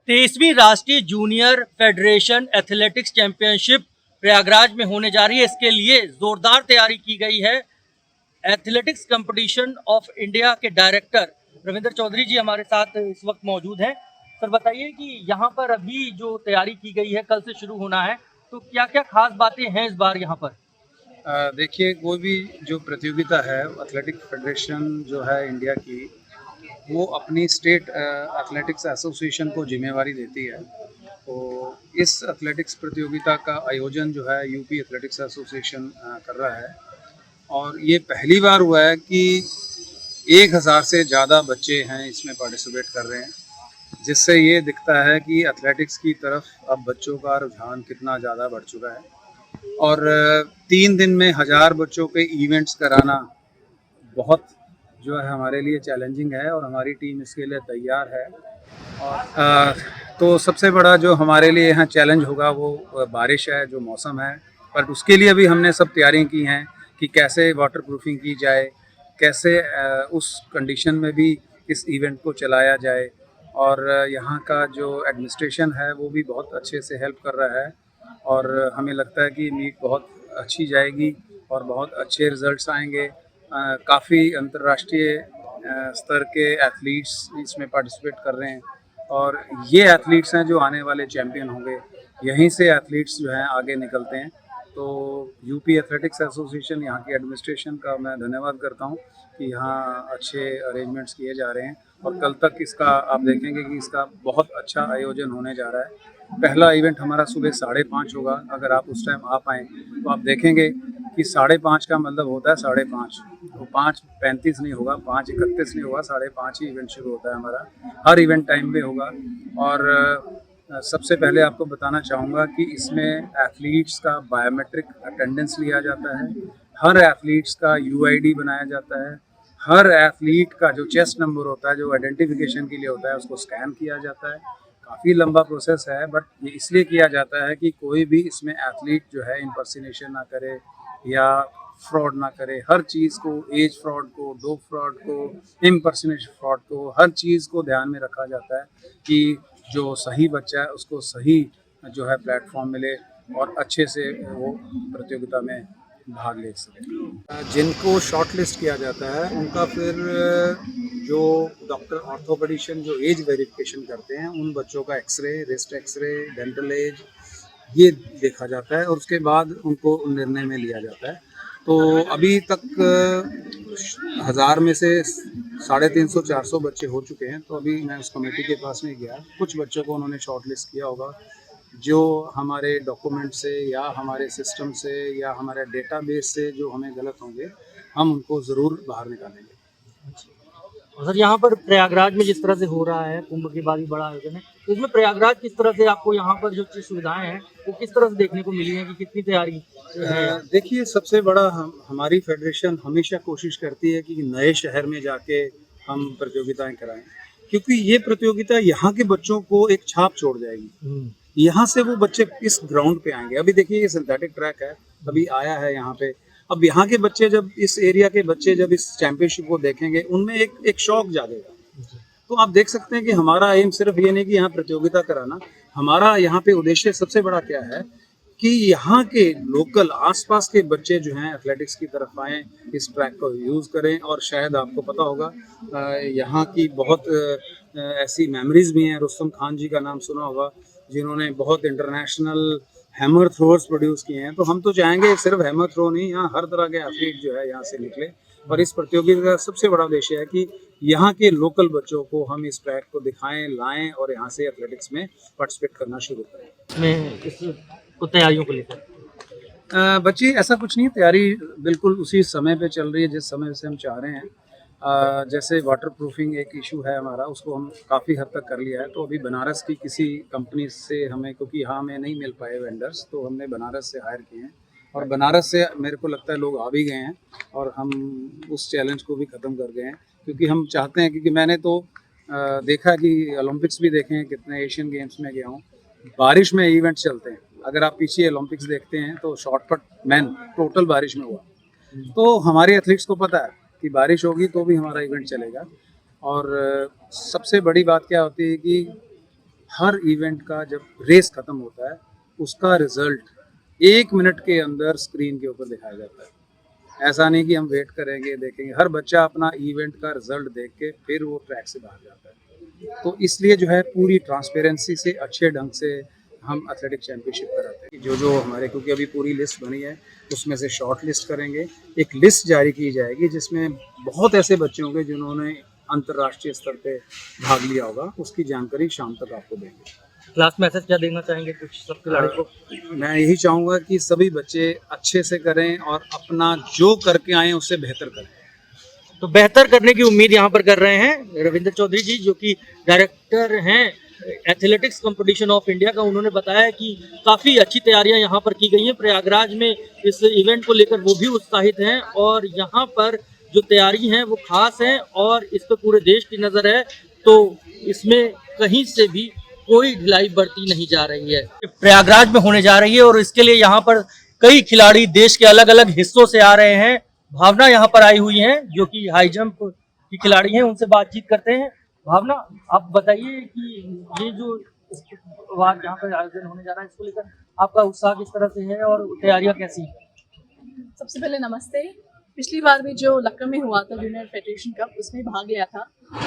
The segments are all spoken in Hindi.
23वीं राष्ट्रीय junior federation athletics championship Prayagraj में होने जा रही है। इसके लिए जोरदार तैयारी की गई है। एथलेटिक्स कंपटीशन ऑफ इंडिया के डायरेक्टर रविंद्र चौधरी जी हमारे साथ इस वक्त मौजूद हैं। सर बताइए कि यहाँ पर अभी जो तैयारी की गई है, कल से शुरू होना है, तो क्या क्या खास बातें हैं इस बार यहाँ पर? देखिए, कोई भी जो प्रतियोगिता है, एथलेटिक फेडरेशन जो है इंडिया की, वो अपनी स्टेट एथलेटिक्स एसोसिएशन को जिम्मेवारी देती है। तो इस एथलेटिक्स प्रतियोगिता का आयोजन जो है यूपी एथलेटिक्स एसोसिएशन कर रहा है। और ये पहली बार हुआ है कि 1000 से ज़्यादा बच्चे हैं इसमें पार्टिसिपेट कर रहे हैं, जिससे ये दिखता है कि एथलेटिक्स की तरफ अब बच्चों का रुझान कितना ज़्यादा बढ़ चुका है। और 3 दिन में 1000 बच्चों के इवेंट्स कराना बहुत जो है हमारे लिए चैलेंजिंग है, और हमारी टीम इसके लिए तैयार है। और तो सबसे बड़ा जो हमारे लिए यहाँ चैलेंज होगा वो बारिश है, जो मौसम है। पर उसके लिए भी हमने सब तैयारियाँ की हैं कि कैसे वाटर प्रूफिंग की जाए, कैसे उस कंडीशन में भी इस इवेंट को चलाया जाए। और यहाँ का जो एडमिनिस्ट्रेशन है वो भी बहुत अच्छे से हेल्प कर रहा है, और हमें लगता है कि मीट बहुत अच्छी जाएगी और बहुत अच्छे रिजल्ट्स आएंगे। काफ़ी अंतर्राष्ट्रीय स्तर के एथलीट्स इसमें पार्टिसिपेट कर रहे हैं, और ये एथलीट्स हैं जो आने वाले चैम्पियन होंगे। यहीं से एथलीट्स जो हैं आगे निकलते हैं। तो यूपी एथलेटिक्स एसोसिएशन, यहाँ की एडमिनिस्ट्रेशन का मैं धन्यवाद करता हूँ कि यहाँ अच्छे अरेंजमेंट्स किए जा रहे हैं, और कल तक इसका आप देखेंगे कि इसका बहुत अच्छा आयोजन होने जा रहा है। पहला इवेंट हमारा सुबह 5:30 होगा। अगर आप उस टाइम आ पाएँ तो आप देखेंगे कि 5:30 का मतलब होता है 5:30, तो 5:35 नहीं होगा, 5:31 नहीं होगा, 5:30 ही इवेंट शुरू होता है हमारा। हर इवेंट टाइम पे होगा। और सबसे पहले आपको बताना चाहूँगा कि इसमें एथलीट्स का बायोमेट्रिक अटेंडेंस लिया जाता है, हर एथलीट्स का यूआईडी बनाया जाता है, हर एथलीट का जो चेस्ट नंबर होता है, जो आइडेंटिफिकेशन के लिए होता है, उसको स्कैन किया जाता है। काफ़ी लंबा प्रोसेस है, बट ये इसलिए किया जाता है कि कोई भी इसमें एथलीट जो है इम्पर्सिनेशन ना करे या फ्रॉड ना करे। हर चीज़ को, एज फ्रॉड को, डोप फ्रॉड को, इम्पर्सिनेशन फ्रॉड को, हर चीज़ को ध्यान में रखा जाता है कि जो सही बच्चा है उसको सही जो है प्लेटफॉर्म मिले और अच्छे से वो प्रतियोगिता में भाग ले सके। जिनको शॉर्ट लिस्ट किया जाता है उनका फिर जो डॉक्टर ऑर्थोपेडिशियन जो एज वेरिफिकेशन करते हैं, उन बच्चों का X ray, wrist X ray, dental age, ये देखा जाता है, और उसके बाद उनको निर्णय में लिया जाता है। तो अभी तक 1000 में से 350-400 बच्चे हो चुके हैं। तो अभी मैं उस कमेटी के पास नहीं गया, कुछ बच्चों को उन्होंने शॉर्ट लिस्ट किया होगा, जो हमारे डॉक्यूमेंट से या हमारे सिस्टम से या हमारे डेटाबेस से जो हमें गलत होंगे, हम उनको ज़रूर बाहर निकालेंगे। और सर यहाँ पर प्रयागराज में जिस तरह से हो रहा है, कुंभ के बाद भी बड़ा आयोजन है, तो इसमें प्रयागराज किस तरह से आपको यहाँ पर जो चीज सुविधाएं हैं वो किस तरह से देखने को मिली है कि कितनी तैयारी है? देखिए, सबसे बड़ा हमारी फेडरेशन हमेशा कोशिश करती है कि नए शहर में जाके हम प्रतियोगिताएं कराएं, क्योंकि ये प्रतियोगिता यहाँ के बच्चों को एक छाप छोड़ जाएगी। यहाँ से वो बच्चे इस ग्राउंड पे आएंगे। अभी देखिए, ये सिंथेटिक ट्रैक है, अभी आया है यहाँ पे। अब यहाँ के बच्चे, जब इस एरिया के बच्चे जब इस चैंपियनशिप को देखेंगे, उनमें एक शौक जागेगा। तो आप देख सकते हैं कि हमारा एम सिर्फ ये नहीं कि यहाँ प्रतियोगिता कराना, हमारा यहाँ पे उद्देश्य सबसे बड़ा क्या है कि यहाँ के लोकल आसपास के बच्चे जो हैं एथलेटिक्स की तरफ आएँ, इस ट्रैक को यूज़ करें। और शायद आपको पता होगा, यहाँ की बहुत ऐसी मेमोरीज भी हैं। रुस्तम खान जी का नाम सुना होगा, जिन्होंने बहुत इंटरनेशनल हैमर थ्रोअर्स प्रोड्यूस किए हैं। तो हम तो चाहेंगे सिर्फ हैमर थ्रो नहीं, यहाँ हर तरह के एथलीट जो है यहाँ से निकले। और इस प्रतियोगिता का सबसे बड़ा उद्देश्य है कि यहाँ के लोकल बच्चों को हम इस ट्रैक को दिखाएं, लाएं, और यहाँ से एथलेटिक्स में पार्टिसिपेट करना शुरू करें। इस तैयारियों को लेकर बच्ची, ऐसा कुछ नहीं, तैयारी बिल्कुल उसी समय पे चल रही है जिस समय से हम चाह रहे हैं। जैसे वाटर प्रूफिंग एक इशू है हमारा, उसको हम काफ़ी हद तक कर लिया है। तो अभी बनारस की किसी कंपनी से हमें, क्योंकि यहाँ हमें नहीं मिल पाए वेंडर्स, तो हमने बनारस से हायर किए हैं, और बनारस से मेरे को लगता है लोग आ भी गए हैं, और हम उस चैलेंज को भी ख़त्म कर गए हैं। क्योंकि हम चाहते हैं, क्योंकि मैंने तो देखा कि ओलंपिक्स भी देखे हैं, कितने एशियन गेम्स में गया हूँ, बारिश में इवेंट्स चलते हैं। अगर आप पीछे ओलंपिक्स देखते हैं तो शॉर्टपुट मैन टोटल बारिश में हुआ। तो हमारे एथलीट्स को पता है कि बारिश होगी तो भी हमारा इवेंट चलेगा। और सबसे बड़ी बात क्या होती है कि हर इवेंट का जब रेस खत्म होता है उसका रिजल्ट 1 मिनट के अंदर स्क्रीन के ऊपर दिखाया जाता है। ऐसा नहीं कि हम वेट करेंगे देखेंगे, हर बच्चा अपना इवेंट का रिजल्ट देख के फिर वो ट्रैक से बाहर जाता है। तो इसलिए जो है पूरी ट्रांसपेरेंसी से अच्छे ढंग से हम एथलेटिक चैम्पियनशिप कराते हैं। जो जो हमारे, क्योंकि अभी पूरी लिस्ट बनी है, उसमें से शॉर्ट लिस्ट करेंगे, एक लिस्ट जारी की जाएगी जिसमें बहुत ऐसे बच्चे होंगे जिन्होंने अंतर्राष्ट्रीय स्तर पे भाग लिया होगा, उसकी जानकारी शाम तक आपको देंगे। क्लास मैसेज क्या देना चाहेंगे कुछ सब खिलाड़ी को? मैं यही चाहूँगा कि सभी बच्चे अच्छे से करें और अपना जो करके आए उससे बेहतर करें। तो बेहतर करने की उम्मीद यहाँ पर कर रहे हैं रविंद्र चौधरी जी, जो कि डायरेक्टर हैं एथलेटिक्स कंपटीशन ऑफ इंडिया का। उन्होंने बताया कि काफ़ी अच्छी तैयारियां यहाँ पर की गई हैं प्रयागराज में। इस इवेंट को लेकर वो भी उत्साहित हैं और यहाँ पर जो तैयारी है वो खास है और इस पर पूरे देश की नज़र है। तो इसमें कहीं से भी कोई ढिलाई बरती नहीं जा रही है। प्रयागराज में होने जा रही है और इसके लिए यहाँ पर कई खिलाड़ी देश के अलग अलग हिस्सों से आ रहे हैं। भावना यहाँ पर आई हुई हैं जो कि हाई जंप की खिलाड़ी हैं, उनसे बातचीत करते हैं। भावना, आप बताइए कि ये जो वार यहाँ पर आयोजन होने जा रहा है इसको लेकर आपका उत्साह किस तरह से है और तैयारियां कैसी हैं? सबसे पहले नमस्ते। पिछली बार भी जो लखनऊ में हुआ था जूनियर फेडरेशन कप, उसमें भाग लिया था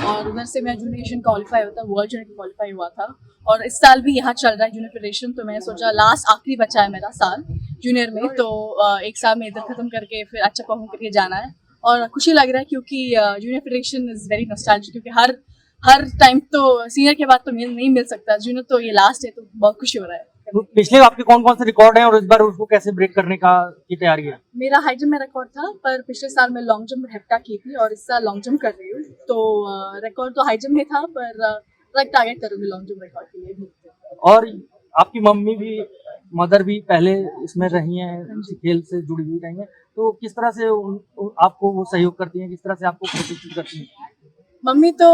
और उधर से मैं जूनियर एशियन क्वालिफाई हुआ था, वर्ल्ड जूनियर क्वालिफाई हुआ था। और इस साल भी यहाँ चल रहा है जूनियर फेडरेशन, तो मैंने सोचा लास्ट आखिरी बचा है मेरा साल जूनियर में, तो एक साल में इधर खत्म करके फिर अच्छा परफॉर्म करके जाना है। और खुशी लग रहा है क्योंकि junior federation is very nostalgic, क्योंकि हर टाइम तो सीनियर के बाद तो नहीं मिल सकता, जूनियर तो ये लास्ट है, तो बहुत खुशी हो रहा है। तो पिछले आपके कौन कौन से रिकॉर्ड हैं और इस बार उसको कैसे ब्रेक करने का की तैयारी है? मेरा हाई जंप में रिकॉर्ड था, पर पिछले साल मैं लॉन्ग जंप हेप्टा की थी और इस साल लॉन्ग जंप कर रही हूँ। तो रिकॉर्ड तो हाई जंप में था, पर टारगेट करूँगी लॉन्ग जंप रिकॉर्ड के लिए भी। और आपकी मदर भी पहले इसमें रही हैं, खेल से जुड़ी हुई रही हैं, तो किस तरह से आपको वो सहयोग करती हैं, किस तरह से आपको प्रोत्साहित करती हैं? मम्मी तो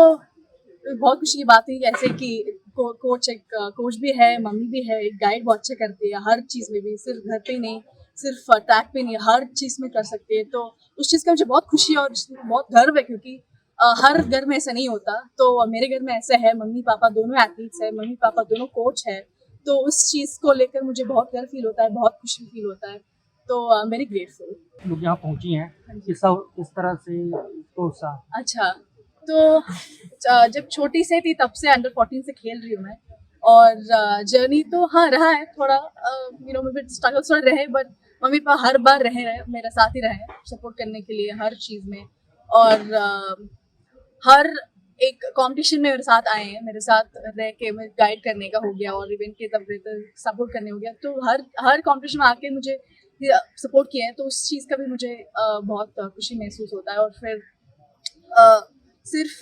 बहुत खुशी की बात है ऐसे कि कोच भी है, मम्मी भी है, एक गाइड बहुत अच्छे करती है हर चीज़ में भी, सिर्फ घर पे नहीं, सिर्फ ट्रैक पे नहीं, हर चीज़ में कर सकती है। तो उस चीज़ का मुझे बहुत खुशी और बहुत गर्व है, क्योंकि हर घर में ऐसा नहीं होता। तो मेरे घर में ऐसा है, मम्मी पापा दोनों एथलीट्स है, मम्मी पापा दोनों कोच है, तो उस चीज़ को लेकर मुझे बहुत गर्व फील होता है, बहुत खुशी फील होता है। तो वेरी ग्रेटफुल। लोग यहाँ पहुंची हैं, किस तरह से इसको उत्साह? अच्छा, तो जब छोटी से थी तब से अंडर 14 से खेल रही हूँ मैं, और जर्नी तो हाँ रहा है थोड़ा, मे बी स्ट्रगल्स थोड़े रहे, बट मम्मी पापा हर बार रहे मेरा साथ ही रहे सपोर्ट करने के लिए हर चीज़ में। और हर एक कंपटीशन में मेरे साथ आए हैं, मेरे साथ रह के मैं गाइड करने का हो गया और इवेंट के तब सपोर्ट करने हो गया। तो हर कंपटीशन में आके मुझे सपोर्ट किया है, तो उस चीज़ का भी मुझे बहुत खुशी महसूस होता है। और फिर सिर्फ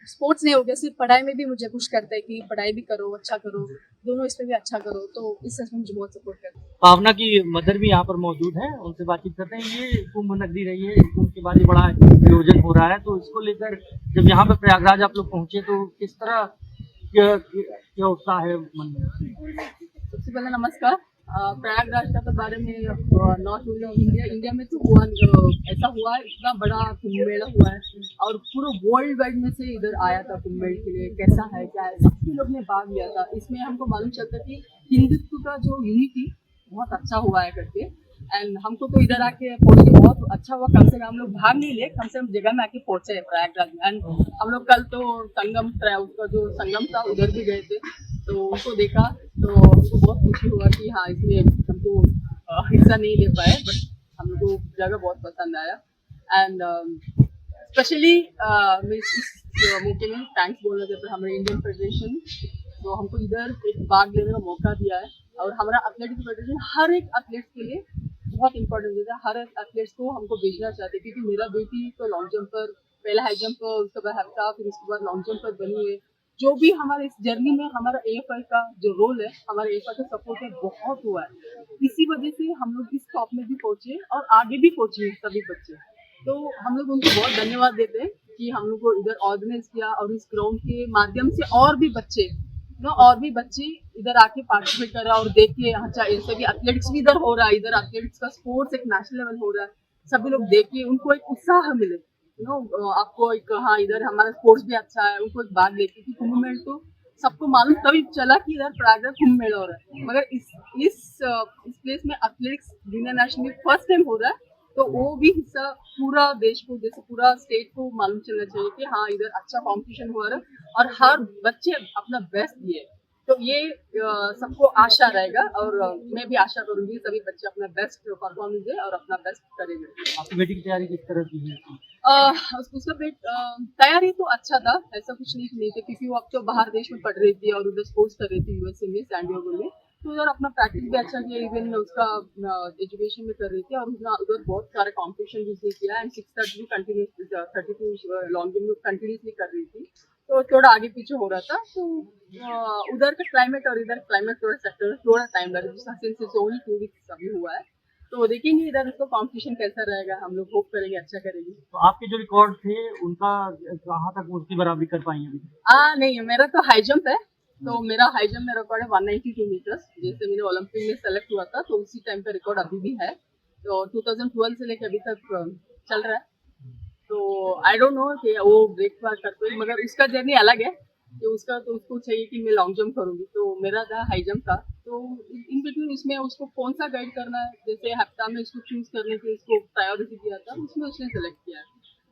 स्पोर्ट्स नहीं हो गया, सिर्फ पढ़ाई में भी मुझे पुश करता है कि पढ़ाई भी करो, अच्छा करो, दोनों इस पे भी अच्छा करो, तो इस तरह से मुझे बहुत सपोर्ट करता है। भावना की मदर भी यहाँ पर मौजूद है, उनसे बातचीत करते हैं। ये कुंभ नगरी रही है, कुंभ के बाद ये बड़ा आयोजन हो रहा है, तो इसको लेकर जब यहाँ पे प्रयागराज आप लोग पहुंचे तो किस तरह क्या उत्साह है मन में? सबसे पहले नमस्कार। प्रयागराज का तो बारे में नॉट ओनली इंडिया में तो हुआ, ऐसा हुआ है, इतना बड़ा कुंभ मेला हुआ है और पूरे वर्ल्ड वाइड में से इधर आया था कुंभ मेले के लिए। कैसा है क्या है, सबके लोग ने भाग लिया था। इसमें हमको मालूम चलता कि हिंदुत्व का जो यूनिटी बहुत अच्छा हुआ है करके। एंड हमको तो इधर आके पहुँच के बहुत अच्छा हुआ, कम से कम हम लोग भाग नहीं लिए, कम से कम जगह में आके पहुँचे प्रयागराज में। एंड हम लोग कल तो संगम, उसका जो संगम था उधर भी गए थे, तो उनको देखा तो हमको बहुत खुशी हुआ कि हाँ इसमें हमको हिस्सा नहीं ले पाए, बट हम लोग को जगह बहुत पसंद आया। एंड स्पेशली मैं इस मौके में थैंक्स बोलना चाहता हूँ हमारे इंडियन फेडरेशन, तो हमको इधर एक भाग लेने का मौका दिया है। और हमारा एथलेटिक्स फेडरेशन हर एक एथलीट के लिए बहुत इंपॉर्टेंट देता है, हर एक एथलीट्स को हमको भेजना चाहते हैं, क्योंकि मेरा बेटी तो लॉन्ग जंप पर, पहला हाई जंप पर, उसके बाद हेप्टा, फिर उसके बाद लॉन्ग जंप पर बनी है। जो भी हमारे इस जर्नी में हमारा AFI का जो रोल है, हमारे AFI का सपोर्ट है बहुत हुआ है। इसी वजह से हम लोग इस टॉप में भी पहुंचे और आगे भी पहुंचे सभी बच्चे। तो हम लोग उनको बहुत धन्यवाद देते हैं कि हम लोग को इधर ऑर्गेनाइज किया और इस ग्राउंड के माध्यम से और भी बच्चे इधर आके पार्टिसिपेट कर रहा है और देख के अच्छा ऐसे भी एथलेटिक्स भी इधर हो रहा है, इधर एथलेटिक्स का स्पोर्ट्स एक नेशनल लेवल हो रहा है, सभी लोग देख के उनको एक उत्साह मिले। आपको एक हाँ इधर हमारा स्पोर्ट्स भी अच्छा है, उनको एक भाग लेके कि कुंभ मेला तो सबको मालूम तभी चला कि इधर प्रयागराज कुंभ मेला हो रहा है। मगर इस प्लेस में athletics junior national first time हो रहा है, तो वो भी हिस्सा पूरा देश को, जैसे पूरा स्टेट को मालूम चलना चाहिए कि हाँ इधर अच्छा कंपटीशन हुआ है और हर बच्चे अपना बेस्ट दिए। तो ये सबको आशा रहेगा और मैं भी आशा करूंगी सभी बच्चे अपना बेस्ट परफॉर्मेंस दे और अपना बेस्ट करेंगे। आपकी बेटी की तैयारी किस तरह की है? उसका तैयारी तो अच्छा था, ऐसा कुछ नहीं था, क्योंकि वो अब तो बाहर देश में पढ़ रही थी और उधर स्पोर्ट्स कर रही थी यूएसए में, सैन डिएगो में। तो उधर अपना प्रैक्टिस भी अच्छा किया, इवन उसका एजुकेशन में कर रही थी और उधर बहुत सारे कॉम्पिटिशन भी उसने किया एंड 630 भी कंटिन्यूस 32 लॉन्ग जंप कंटिन्यूसली कर रही थी। तो थोड़ा आगे पीछे हो रहा था, तो उधर का क्लाइमेट और इधर क्लाइमेट थोड़ा सेक्टर थोड़ा टाइम लगेगा, सिंस ओनली 2 वीक्स अभी हुआ है। तो देखेंगे इधर उसका कंपटीशन कैसा रहेगा, हम लोग होप करेंगे अच्छा करेंगे। तो आपके जो रिकॉर्ड थे उनका कहाँ तक उसकी बराबरी कर पाएंगे अभी? नहीं, मेरा तो हाई जंप है, तो मेरा हाई जंप में रिकॉर्ड है 192 मीटर्स, जैसे मैंने ओलंपिक में सेलेक्ट हुआ था, तो उसी टाइम का रिकॉर्ड अभी भी है। तो 2012 से लेकर अभी तक चल रहा है। तो आई डोंट नो कि वो ब्रेक बार करते हैं, मगर उसका जर्नी अलग है कि उसको चाहिए कि मैं लॉन्ग जंप करूंगी, तो मेरा था हाई जंप था। तो इन बिटवीन उसमें उसको कौन सा गाइड करना है, जैसे हफ्ता में उसको चूज करने के उसको प्रायोरिटी दिया था, उसमें उसने सेलेक्ट किया है।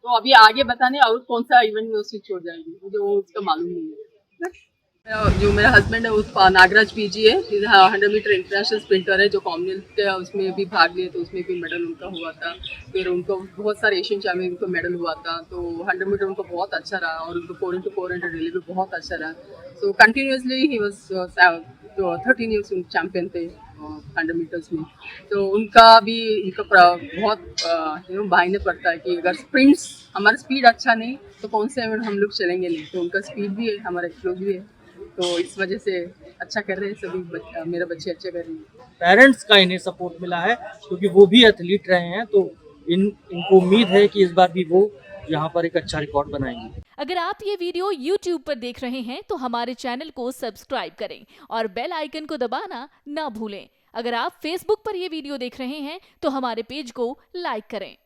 तो अभी आगे बताने और कौन सा इवेंट में उसकी छोड़ जाएगी, मुझे वो उसका मालूम नहीं है। जो मेरा हस्बैंड है वो नागराज पीजी है, 100 मीटर इंटरनेशनल स्प्रिंटर है, जो कॉमनवेल्थ का उसमें भी भाग लिए, तो उसमें भी मेडल उनका हुआ था। फिर उनको बहुत सारे एशियन चैम्पियन को मेडल हुआ था, तो 100 मीटर उनको बहुत अच्छा रहा और उनको 4x400 रिले भी बहुत अच्छा रहा। सो कंटिन्यूसली ही वाज 13 ईयर्स चैम्पियन थे 100 मीटर्स में। तो उनका बहुत मायने पड़ता है कि अगर स्प्रिंट्स हमारा स्पीड अच्छा नहीं तो कौन से इवेंट हम लोग चलेंगे नहीं, तो उनका स्पीड भी है, हमारा एक्सप्लोज भी है, तो इस वजह से अच्छा कर रहे हैं सभी मेरे बच्चे अच्छे कर रहे हैं। पेरेंट्स का इन्हें सपोर्ट मिला है क्योंकि वो भी एथलीट रहे हैं, तो इनको उम्मीद है कि इस बार भी वो यहाँ पर एक अच्छा रिकॉर्ड बनाएंगे। अगर आप ये वीडियो YouTube पर देख रहे हैं तो हमारे चैनल को सब्सक्राइब करें और बेल आइकन को दबाना ना भूलें। अगर आप Facebook पर ये वीडियो देख रहे हैं तो हमारे पेज को लाइक करें।